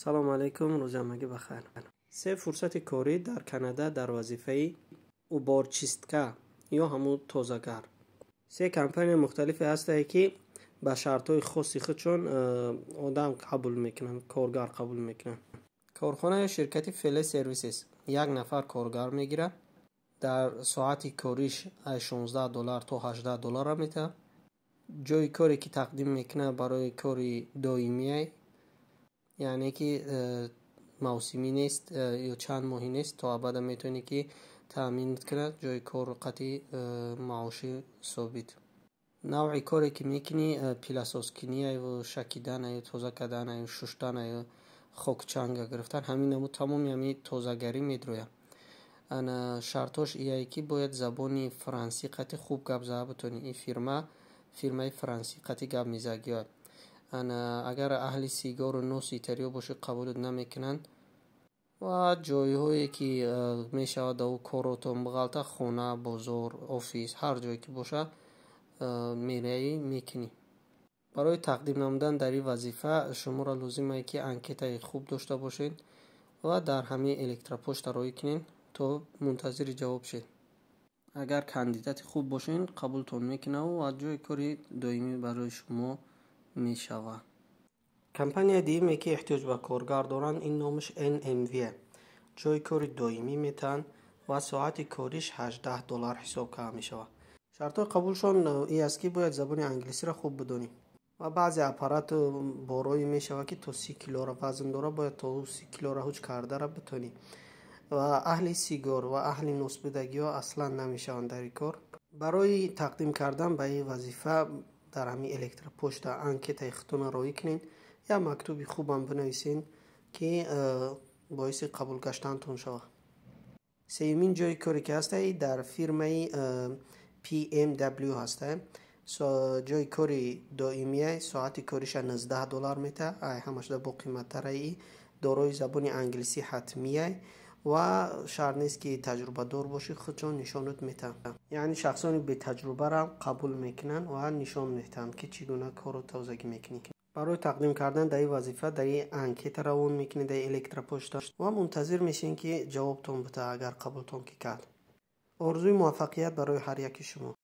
سلام علیکم، روز همگی بخیر. سه فرصت کاری در کانادا در وظیفه اوبارچیستکا یا همون توزیعگر. سه کمپانی مختلفی هسته که با شرطهای خاصی خودشون آدم قبول میکنن، کارگر قبول میکنن. کارخانه شرکت فله سرویسز یک نفر کارگر میگیره. در ساعتی کاریش $16 تا $18 میده. جای کاری که تقدیم میکنه برای کاری دائمیه، یعنی که موسمی نیست یا چند ماهی نیست، تا ابد میتونی که تامین کنه جای کار قطعی معاشی ثابت. نوع کاری که میکنی پیلاساز کنی و شکیدن یا توزیع کردن یا شستن یا خاکچنگ گرفتن، همین نمو تمام همین توزیعگری میدروه. انا شرطش ایه که باید زبانی فرانسی قطعی خوب گپ زده بتونی. این فرمای فرانسی قطعی گپ میزگیه. اگر اهل سیگار و نوش ایتریو باشه قبولت نمیکنن و جایهایی که میشه دو کاراتون بغلطه، خونه، بازار، آفیس، هر جایی که باشه میری میکنی. برای تقدیم نمودن در این وظیفه شما را لازمه که انکیت خوب داشته باشین و در همه الکتراپوشت رای کنین تا منتظر جواب شید. اگر کاندیدات خوب باشین قبولتون میکنه و جای کاری دائمی برای شما میشوه. کمپانی دیگه که احتیاج به کارگر دارن این نامش NMV، جای کاری دائمی میتن و ساعت کاریش $18 حساب که میشوه. شرط قبولشون این است که باید زبان انگلیسی را خوب بدونی و بعضی اپارات بارایی میشوه که تا 30 کیلو را وزن داره، باید تا 30 کیلو را هوچ کرده را بتونی. و اهل سیگار و اهل نوسبدگی ها اصلا نمیشون در این کار. برای تقدیم کردن به این وظیفه در همین الکتراپوشت انکیت اختون رای کنین یا مکتوبی خوبم بنویسین که باعث قبول گشتنتون شود. سیمین جای کاری که هسته در فرمای PMW هسته. جای کاری دائمیه، ساعت کاریش $19 میته، همش در با قیمت تره. دارای زبان انگلیسی حتمیه و شرط نیست که تجربه دار باشی، خودشون نشانت میتن. یعنی شخصانی به تجربه را قبول میکنن و نشان میتن که چگونه کارو توزیع میکنی. برای تقدیم کردن در این وظیفه در این انکیت روان میکنید در الکتراپوشت و منتظر میشین که جوابتون بده. اگر قبولتون که کرد، آرزوی موفقیت برای هر یک شما.